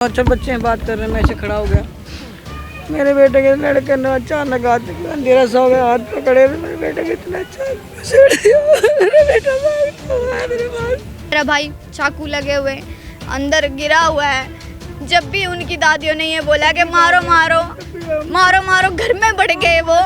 अच्छा बच्चे बात कर रहे हैं, मैं ऐसे खड़ा हो गया। मेरे बेटे के लड़के ने अचानक अंधेरा सा हो गया, हाथ पकड़े मेरे बेटे को इतना अच्छा मेरा भाई चाकू लगे हुए अंदर गिरा हुआ है। जब भी उनकी दादियों ने ये बोला कि मारो मारो मारो मारो, घर में बढ़ गए वो,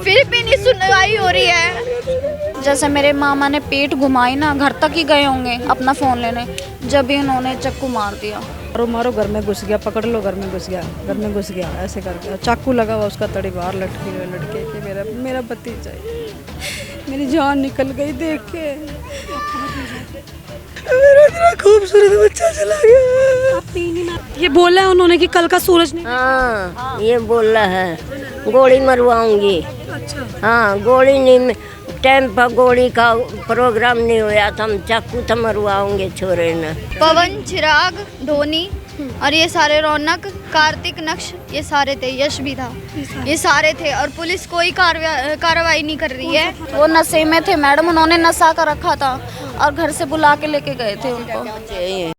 फिर भी नहीं सुनवाई हो रही है। जैसे मेरे मामा ने पेट घुमाई ना, घर तक ही गए होंगे अपना फ़ोन लेने, जब भी उन्होंने चाकू मार दिया। मारो मारो, घर में घुस गया, पकड़ लो, घर में घुस गया, घर में घुस गया, ऐसे करके चाकू लगा हुआ उसका तड़ी बाहर लटके के मेरा भतीजा है। मेरी जान निकल गई देख के। मेरा इतना खूबसूरत बच्चा चला गया। ये बोला है उन्होंने कि कल का सूरज नहीं। हाँ, ये बोल रहा है गोली मरवाऊंगी। अच्छा। हाँ, गोली नहीं, टाइम पर गोली का प्रोग्राम नहीं हुआ था, हम चाकू तो मरवाओगे छोरे ने। पवन, चिराग, धोनी और ये सारे, रौनक, कार्तिक, नक्श, ये सारे थे, यश भी था, ये सारे थे। और पुलिस कोई कार्रवाई नहीं कर रही है। वो नशे में थे मैडम, उन्होंने नशा कर रखा था और घर से बुला के लेके गए थे उनको।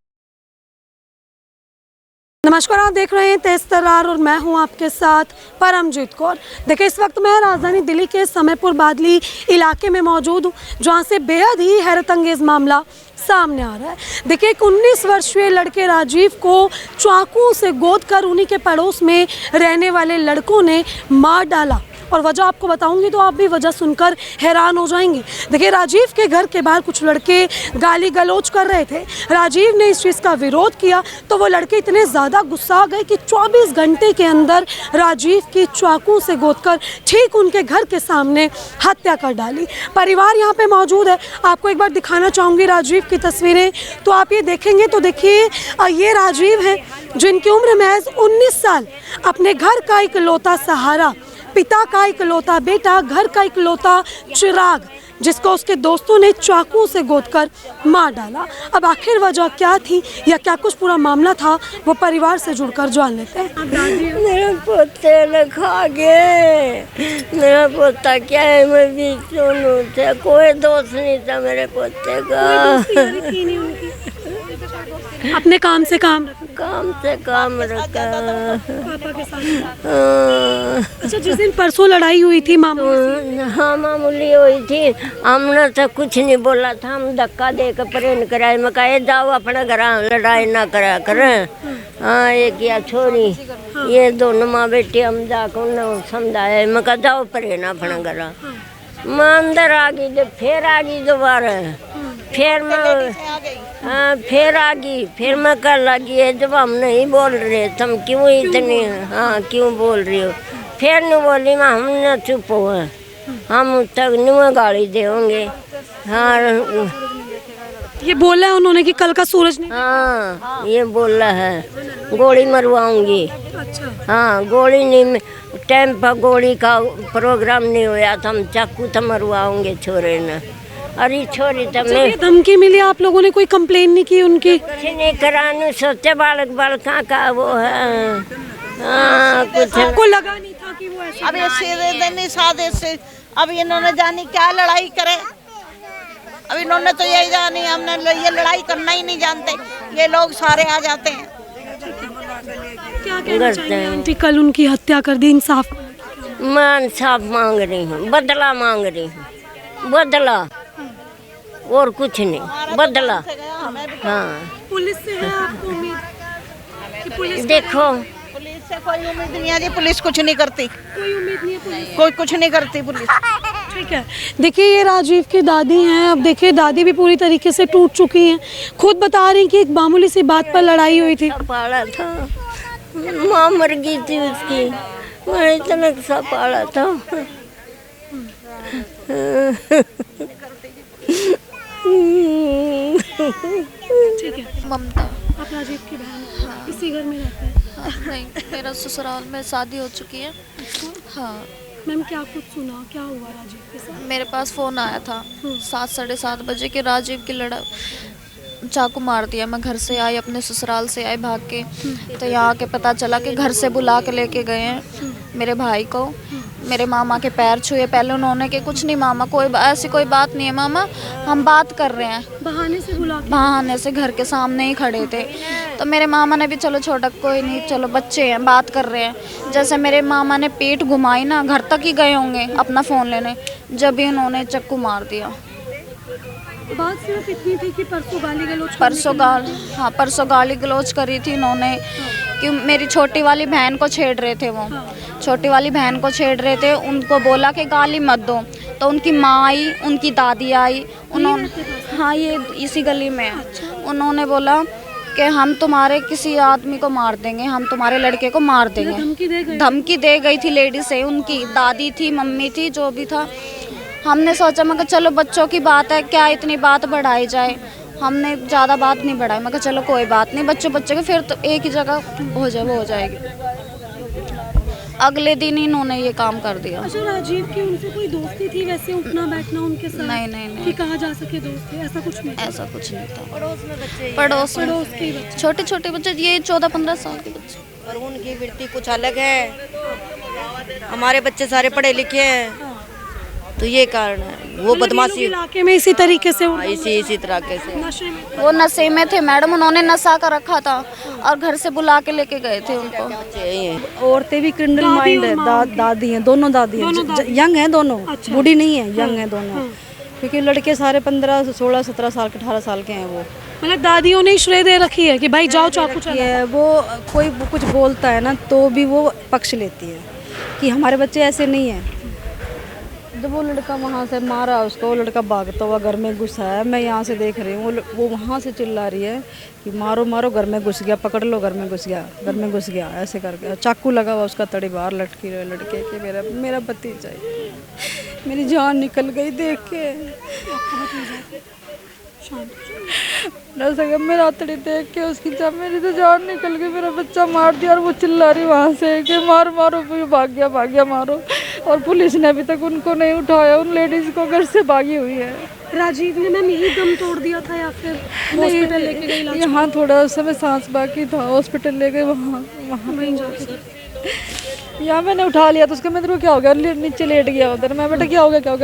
नमस्कार, आप देख रहे हैं तेज तर्रार और मैं हूं आपके साथ परमजीत कौर। देखिए, इस वक्त मैं राजधानी दिल्ली के समयपुर बादली इलाके में मौजूद हूं, जहां से बेहद ही हैरत अंगेज मामला सामने आ रहा है। देखिए, एक 19 वर्षीय लड़के राजीव को चाकू से गोद कर उन्हीं के पड़ोस में रहने वाले लड़कों ने मार डाला। और वजह आपको बताऊंगी तो आप भी वजह सुनकर हैरान हो जाएंगे। देखिए, राजीव के घर के बाहर कुछ लड़के गाली गलौज कर रहे थे। राजीव ने इस चीज़ का विरोध किया तो वो लड़के इतने ज़्यादा गुस्सा गए कि 24 घंटे के अंदर राजीव की चाकू से गोदकर ठीक उनके घर के सामने हत्या कर डाली। परिवार यहाँ पे मौजूद है, आपको एक बार दिखाना चाहूँगी राजीव की तस्वीरें। तो आप ये देखेंगे तो देखिए, ये राजीव हैं जिनकी उम्र महज 19 साल। अपने घर का इकलौता सहारा, पिता का इकलौता बेटा, घर का इकलौता चिराग, जिसको उसके दोस्तों ने चाकू से गोदकर मार डाला। अब आखिर वजह क्या थी या क्या कुछ पूरा मामला था, वो परिवार से जुड़कर जान लेते हैं। मेरे पोते ने खा गए। मेरा पोता क्या है, मैं भी सुनू थे, कोई दोस्त नहीं था मेरे पोते का। अपने काम से काम रखा। पापा के साथ। अच्छा, जिस दिन परसों लड़ाई हुई थी मामूली। हाँ, मामूली हुई थी। हमने तो कुछ नहीं बोला था, हम धक्का दे कर प्रेम कराए। मैं कहे जाओ अपने घर, लड़ाई ना करा करें। हाँ, एक या छोरी, ये दोनों माँ बेटी, हम जाकर उन्हें समझाया। मैं कहा जाओ प्रेम अपने घर। मैं अंदर आ गई, फिर आ गई दोबारा, फिर आ गई, फिर मैं कर लगी है। जब हम नहीं बोल रहे तुम क्यों इतनी, हाँ क्यों बोल रही हो, फिर नहीं बोली मैं, हम न चुप हो, हम तक नहीं गाड़ी देंगे। हाँ, ये बोला है उन्होंने कि कल का सूरज नहीं। हाँ, ये बोला है गोली मरवाऊंगी। अच्छा। हाँ, गोली नहीं, टाइम पर गोली का प्रोग्राम नहीं हुआ था, हम चाकू तो मरवाओगे छोरे ने। अरे छोरी तो मैं धमकी मिली, आप लोगों ने कोई कंप्लेन नहीं की उनकी? कुछ नहीं कराने, सोचे बालका का वो है। हाँ, कुछ आपको लगा नहीं था कि वो ऐसे? अब ये सीधे दिन सादे से, अब इन्होंने जानी क्या लड़ाई करे। अब इन्होंने तो यही जानी, हमने ये लड़ाई करना ही नहीं जानते, ये लोग सारे आ जाते हैं। क्या कहना चाहिए आंटी, कल उनकी हत्या कर दी, इंसाफ? मैं इंसाफ मांग रही हूँ, बदला मांग रही हूँ, बदला और कुछ नहीं, बदला। हाँ, पुलिस से है आपको उम्मीद कि पुलिस? देखो, पुलिस से कोई उम्मीद नहीं है जी, पुलिस कुछ नहीं करती, कोई उम्मीद नहीं है पुलिस? कोई कुछ नहीं करती पुलिस। ठीक है, देखिए ये राजीव की दादी हैं। अब देखिए, दादी भी पूरी तरीके से टूट चुकी हैं। खुद बता रही कि एक मामूली सी बात पर लड़ाई हुई थी। पाला था, माँ मर गई थी उसकी, मैं इतना सा पाला था। ठीक है, ममता। आप राजीव की बहन? हाँ। इसी घर में रहते हैं? नहीं, मेरा ससुराल में शादी हो चुकी है। हाँ मैम, क्या कुछ सुना, क्या हुआ राजीव के साथ? मेरे पास फ़ोन आया था 7 साढ़े 7 बजे के, राजीव की चाकू मार दिया। मैं घर से आई, अपने ससुराल से आई भाग के, तो यहाँ आके पता चला कि घर से बुला के लेके गए हैं मेरे भाई को। मेरे मामा के पैर छुए पहले उन्होंने कि कुछ नहीं मामा, कोई ऐसी कोई बात नहीं है मामा, हम बात कर रहे हैं। बहाने से बुला के बहाने से घर के सामने ही खड़े थे। तो मेरे मामा ने भी चलो छोटा कोई नहीं, चलो बच्चे हैं बात कर रहे हैं। जैसे मेरे मामा ने पीठ घुमाई ना, घर तक ही गए होंगे अपना फ़ोन लेने, जब भी उन्होंने चक्कू मार दिया। बात सिर्फ इतनी थी कि परसों गाली गलौज परसों गाली गलौज करी थी इन्होंने कि मेरी छोटी वाली बहन को छेड़ रहे थे वो। छोटी वाली बहन को छेड़ रहे थे, उनको बोला कि गाली मत दो। तो उनकी माँ आई, उनकी दादी आई, उन्होंने, हाँ ये इसी गली में है। उन्होंने बोला कि हम तुम्हारे किसी आदमी को मार देंगे, हम तुम्हारे लड़के को मार देंगे। धमकी दे गई थी लेडी से, उनकी दादी थी, मम्मी थी, जो भी था। हमने सोचा, मैं चलो बच्चों की बात है, क्या इतनी बात बढ़ाई जाए। हमने ज़्यादा बात नहीं बढ़ाई, मैं चलो कोई बात नहीं, बच्चे के फिर तो एक ही जगह हो जाएगी। अगले दिन ही इन्होंने ये काम कर दिया। अच्छा, राजीव की उनसे कोई दोस्ती थी वैसे, उठना बैठना उनके साथ? नहीं कि कहा जा सके दोस्ती, ऐसा कुछ नहीं? ऐसा कुछ नहीं था। पड़ोस के बच्चे, छोटे बच्चे, ये 14-15 साल के बच्चे। और उनकी वृत्ति कुछ अलग है, हमारे बच्चे सारे पढ़े लिखे हैं, तो ये कारण है। वो बदमाशी इलाके में इसी तरीके से इसी तरह से नशे में, वो नशे में थे मैडम, उन्होंने नशा कर रखा था और घर से बुला के लेके गए थे उनको। औरतें भी क्रिमिनल माइंड है, दादी हैं, दोनों दादी हैं, यंग हैं दोनों, बूढ़ी नहीं है, यंग हैं दोनों। क्योंकि लड़के सारे 15, 16, 17 साल के, 18 साल के हैं वो। मतलब दादियों ने श्रेय दे रखी है कि भाई जाओ चाकू चलाओ। वो कोई कुछ बोलता है ना तो भी वो पक्ष लेती है कि हमारे बच्चे ऐसे नहीं हैं। जब वो लड़का वहाँ से मारा उसको, वो लड़का भागता हुआ घर में घुसा है, मैं यहाँ से देख रही हूँ, वो वहाँ से चिल्ला रही है कि मारो मारो, घर में घुस गया, पकड़ लो, घर में घुस गया, ऐसे करके चाकू लगा हुआ उसका, तड़ी बाहर लटकी रहे लड़के के। मेरा भतीजा है, मेरी जान निकल गई देख के। न सके मेरा तड़ी देख के उसकी मेरी तो जान निकल गई, मेरा बच्चा मार दिया। और वो चिल्ला रही वहाँ से कि मारो मारो, फिर भाग गया मारो। और पुलिस ने अभी तक उनको नहीं उठाया, उन लेडीज को घर से भागी हुई है। राजीव ने मैम यही दम तोड़ दिया था या फिर हॉस्पिटल लेके गई? यहाँ थोड़ा उस समय सांस बाकी था, हॉस्पिटल ले गए वहाँ यहाँ मैंने उठा लिया तो उसका मैं तेरे को क्या हो गया, नीचे लेट गया उधर। मैं बेटा क्या हो गया,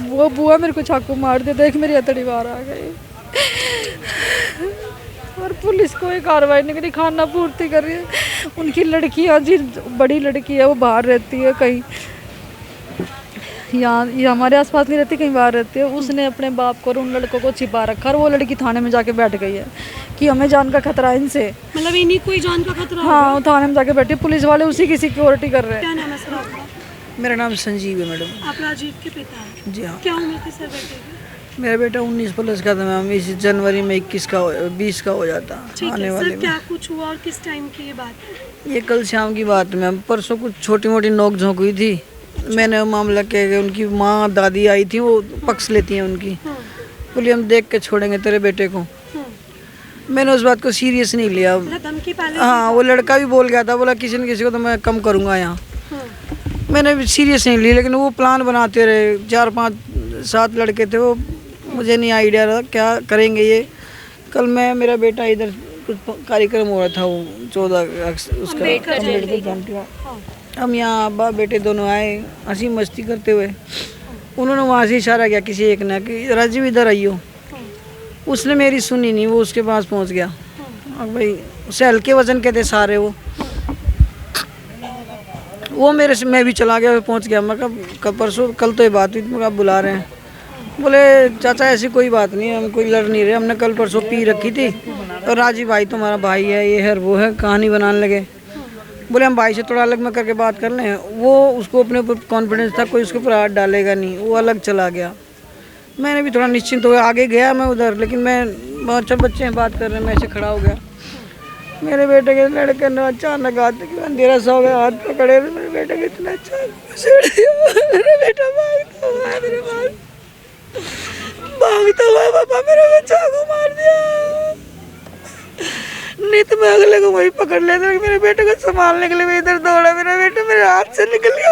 वो बुआ मेरे को चाकू मार दिया, देख मेरी हथेली बाहर आ गई। और पुलिस कोई कार्रवाई नहीं करी, खाना पूर्ति कर रही है। उनकी लड़कियाँ जी, बड़ी लड़की है, वो बाहर रहती है कहीं, यहाँ ये हमारे आसपास नहीं रहती, कहीं बाहर रहती है। उसने अपने बाप को और उन लड़कों को छिपा रखा, और वो लड़की थाने में जाके बैठ गई है कि हमें जान का खतरा है इनसे। मतलब इन्हीं कोई जान का खतरा? हाँ, वो थाने में जाके बैठी, पुलिस वाले उसी की सिक्योरिटी कर रहे हैं। क्या नाम है सर आपका? मेरा नाम संजीव है मैडम। आप राजीव के पिता हैं? जी हाँ। क्या उम्र थी सर बेटे की? मेरा बेटा 19 प्लस का था मैम, इस जनवरी में 20 का हो जाता आने वाले सर, क्या कुछ हुआ और किस टाइम की ये बात है? ये कल शाम की बात है मैम। परसों कुछ छोटी मोटी नोक झोंक हुई थी, मैंने वो मामला कह के, उनकी माँ दादी आई थी, वो पक्ष लेती हैं उनकी, बोली हम देख के छोड़ेंगे तेरे बेटे को। मैंने उस बात को सीरियस नहीं लिया। धमकी पहले? हाँ, वो लड़का भी बोल गया था, बोला किसी न किसी को तो मैं कम करूँगा यहाँ। मैंने भी सीरियस नहीं ली, लेकिन वो प्लान बनाते रहे, 4, 5, 7 लड़के थे वो, मुझे नहीं आइडिया रहा क्या करेंगे ये। कल मेरा बेटा इधर कुछ कार्यक्रम हो रहा था, वो 14 अगस्त उसका अम्बेडकर जयंती। हम यहाँ अब्बा बेटे दोनों आए, हंसी मस्ती करते हुए। उन्होंने वहाँ से इशारा किया किसी एक ने कि राजीव इधर आइयो। उसने मेरी सुनी नहीं, वो उसके पास पहुँच गया। और भाई उसे हल्के वजन के थे सारे, वो मेरे से, मैं भी चला गया, पहुँच गया। मैं कहा परसों कल तो ये बात हुई, मैं बुला रहे हैं। बोले चाचा ऐसी कोई बात नहीं है, हम कोई लड़ नहीं रहे, हमने कल परसों पी रखी थी। और राजीव भाई तुम्हारा भाई है, ये है वो है, कहानी बनाने लगे। बोले हम भाई से थोड़ा अलग में करके बात कर लें। वो उसको अपने ऊपर कॉन्फिडेंस था, कोई उसके ऊपर हाथ डालेगा नहीं, वो अलग चला गया। मैंने भी थोड़ा निश्चिंत हो गया, आगे गया मैं उधर, लेकिन मैं बहुत बच्चे हैं बात कर रहे हैं, मैं ऐसे खड़ा हो गया। मेरे बेटे के लड़के ने अचानक हाथ अंधेरा सा हो गया, हाथ पकड़े, मेरे बेटे को इतना अच्छा मेरा बेटा भागता हुआ मेरे पास, भागता हुआ पापा मेरे को चाकू मार दिया। नहीं तो मैं अगले को वही पकड़ लेता, मेरे बेटे को संभालने के लिए मैं इधर दौड़ा, मेरा बेटा मेरे हाथ से निकल गया,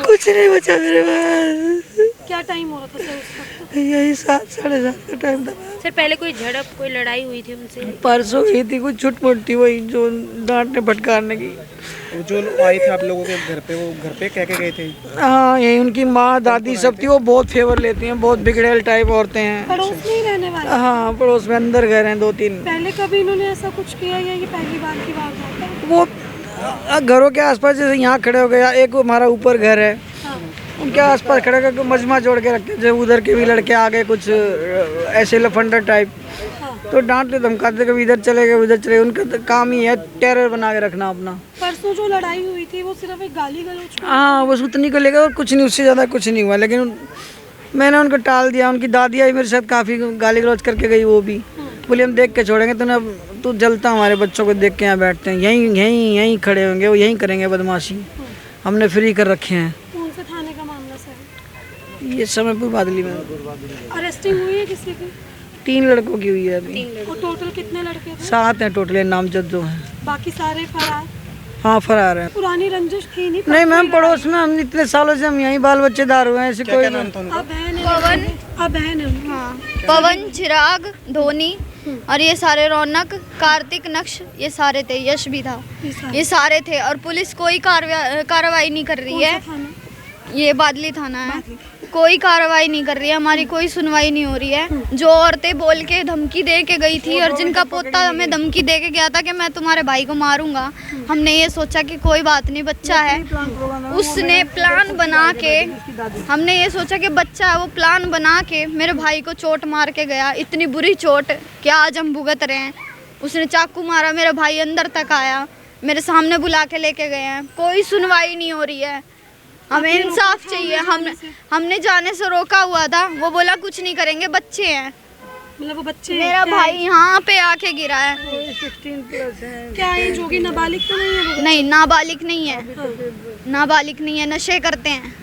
कुछ नहीं बचा मेरे पास। क्या टाइम हो रहा था सर उस वक्त? यही 7 साढ़े 7 का टाइम था। सर पहले कोई झड़प कोई लड़ाई हुई थी उनसे? परसों हुई थी कुछ छुट-मुट थी, वही जो डांटने फटकारने की। जो आए थे आप लोगों के घर पे, वो घर पे कह के गए थे? हाँ, यही उनकी माँ दादी सब थी, वो बहुत फेवर लेती हैं, बहुत बिगड़ेल टाइप औरतें हैं। पड़ोस में ही रहने वाले? हाँ, पड़ोस में अंदर घर हैं 2-3। पहले कभी इन्होंने ऐसा कुछ किया या ये पहली बार की बात है? वो घरों के आसपास जैसे यहाँ खड़े हो गया, एक हमारा ऊपर घर है, उनके आसपास खड़े करके मजमा जोड़ के रखते जब उधर के भी लड़के आ गए कुछ ऐसे लफंडर टाइप, तो डांटते धमकाते, कभी इधर चले गए उधर चले। उनका तो काम ही है टेरर बना के रखना अपना। परसों जो लड़ाई हुई थी वो सिर्फ एक गाली गलौज? हाँ, बस उतनी को लेकर और कुछ नहीं, उससे ज़्यादा कुछ नहीं हुआ। लेकिन मैंने उनको टाल दिया। उनकी दादी आई मेरे साथ, काफ़ी गाली गलौज करके गई, वो भी बोले हम देख के छोड़ेंगे, तू जलता हमारे बच्चों को देख के यहाँ बैठते हैं, यहीं खड़े होंगे, वो यहीं करेंगे बदमाशी, हमने फ्री कर रखे हैं। कौन से थाने का मामला सर? ये समयपुर बादली में अरेस्टिंग हुई है किसी की? 3 लड़कों की हुई है अभी। और टोटल कितने लड़के थे? 7 हैं टोटल नामजद जो हैं। बाकी सारे फरार? हाँ, फरार हैं। पुरानी रंजिश थी नहीं? नहीं मैम, पड़ोस में हम इतने सालों से हम यहीं बाल बच्चेदार हुए हैं, ऐसे कोई नहीं। अब बहन है? पवन। अब बहन है उनकी? हाँ, पवन, चिराग, धोनी और ये सारे, रौनक, कार्तिक, नक्श, ये सारे थे, यश भी था, ये सारे थे। और पुलिस कोई कार्रवाई नहीं कर रही है। ये बादली थाना है, कोई कार्रवाई नहीं कर रही है, हमारी कोई सुनवाई नहीं हो रही है। जो औरतें बोल के धमकी दे के गई थी और जिनका पोता हमें धमकी दे के गया था कि मैं तुम्हारे भाई को मारूंगा, हमने ये सोचा कि कोई बात नहीं, बच्चा है, उसने प्लान बना के, हमने ये सोचा कि बच्चा है, वो प्लान बना के मेरे भाई को चोट मार के गया। इतनी बुरी चोट कि आज हम भुगत रहे हैं। उसने चाकू मारा, मेरा भाई अंदर तक आया, मेरे सामने बुला के लेके गए हैं। कोई सुनवाई नहीं हो रही है, हमें इंसाफ चाहिए। हमने जाने से रोका हुआ था, वो बोला कुछ नहीं करेंगे, बच्चे हैं। मतलब वो बच्चे? मेरा भाई यहाँ पे आके गिरा है। 16+ है। क्या एज होगी? नाबालिग तो नहीं है? नहीं, नाबालिग नहीं है, नाबालिग नहीं है, नशे करते हैं।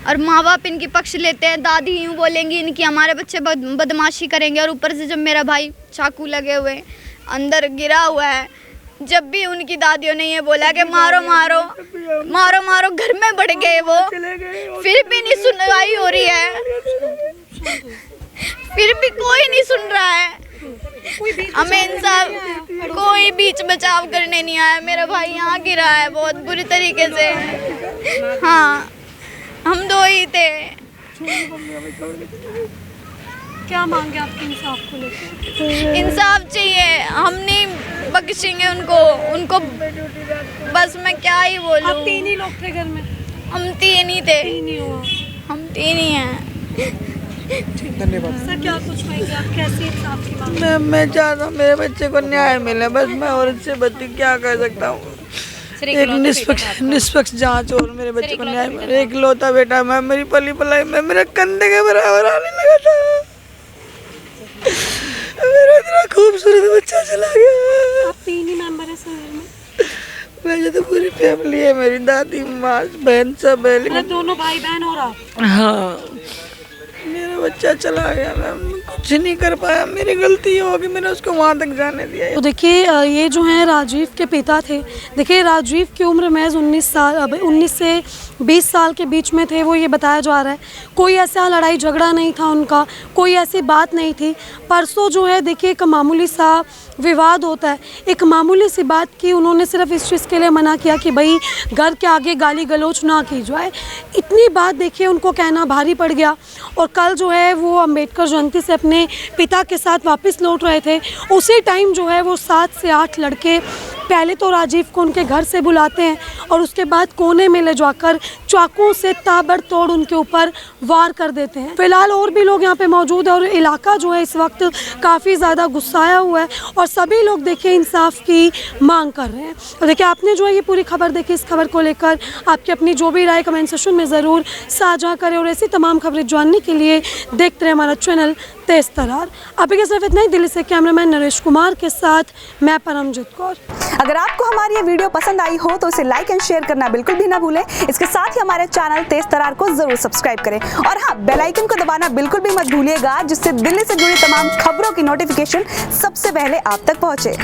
और माँ बाप इनकी पक्ष लेते हैं, दादी यूँ बोलेंगी इनकी हमारे बच्चे बदमाशी करेंगे। और ऊपर से जब मेरा भाई चाकू लगे हुए अंदर गिरा हुआ है, जब भी उनकी दादियों ने ये बोला कि मारो मारो मारो मारो, घर में बढ़ गए वो, फिर भी नहीं सुनवाई हो रही है, फिर भी कोई नहीं सुन रहा है। हमें इंसाफ, कोई बीच बचाव करने नहीं आया। मेरा भाई यहाँ गिरा है बहुत बुरी तरीके से। हाँ, हम 2 ही थे। क्या मांगे आपके इंसाफ को लेकर? इंसाफ चाहिए, हम नहीं बख्शेंगे उनको बस मैं क्या ही बोलूं। आप 3 ही लोग थे घर में? हम 3 ही थे, 3 ही हुआ? हम 3 ही हैं। धन्यवाद सर क्या कुछ कहेंगे आप, कैसी इंसाफ की मांग? मैं चाहता हूँ मेरे बच्चे को न्याय मिले, बस मैं और इससे बच्चे क्या कर सकता हूँ। एक निष्पक्ष जांच और मेरे बच्चे को न्याय मिले। एक लौता बेटा मैं, मेरी पली पलाई में मेरे कंधे के बराबर आने लगा था, मेरा इतना खूबसूरत बच्चा चला गया। आप 3 ही मेंबर हैं सर घर में? मुझे तो पूरी फैमिली है, मेरी दादी, माँ, बहन सब है, लेकिन दोनों भाई बहन और आप? हाँ, मेरा बच्चा चला गया, मैं कुछ नहीं कर पाया, मेरी गलती होगी, मैंने उसको वहाँ तक जाने दिया। तो देखिए ये जो है राजीव के पिता थे। देखिए राजीव की उम्र महज 19 से 20 साल के बीच में थे, वो ये बताया जा रहा है। कोई ऐसा लड़ाई झगड़ा नहीं था उनका, कोई ऐसी बात नहीं थी। परसों जो है देखिए एक मामूली सा विवाद होता है, एक मामूली सी बात की उन्होंने सिर्फ इस चीज़ के लिए मना किया कि भाई घर के आगे गाली गलौज ना की जाए। इतनी बात देखिए उनको कहना भारी पड़ गया। और कल जो है वो अंबेडकर जयंती से अपने पिता के साथ वापस लौट रहे थे, उसी टाइम जो है वो 7 से 8 लड़के पहले तो राजीव को उनके घर से बुलाते हैं और उसके बाद कोने में ले जाकर चाकुओं से ताबड़तोड़ उनके ऊपर वार कर देते हैं। फिलहाल और भी लोग यहाँ पे मौजूद है और इलाका जो है इस वक्त काफ़ी ज़्यादा गुस्साया हुआ है और सभी लोग देखिए इंसाफ की मांग कर रहे हैं। और देखिए आपने जो है ये पूरी खबर देखी, इस खबर को लेकर आपकी अपनी जो भी राय कमेंट सेक्शन में ज़रूर साझा करें और ऐसी तमाम खबरें जानने के लिए देखते रहे हमारा चैनल तेज तरार। अभी के सिर्फ इतना ही। दिल्ली से कैमरामैन नरेश कुमार के साथ मैं परमजीत कौर। अगर आपको हमारी ये वीडियो पसंद आई हो तो इसे लाइक एंड शेयर करना बिल्कुल भी ना भूलें। इसके साथ ही हमारे चैनल तेज तरार को जरूर सब्सक्राइब करें और हाँ, बेल आइकन को दबाना बिल्कुल भी मत भूलिएगा, जिससे दिल्ली से जुड़ी तमाम खबरों की नोटिफिकेशन सबसे पहले आप तक पहुंचे।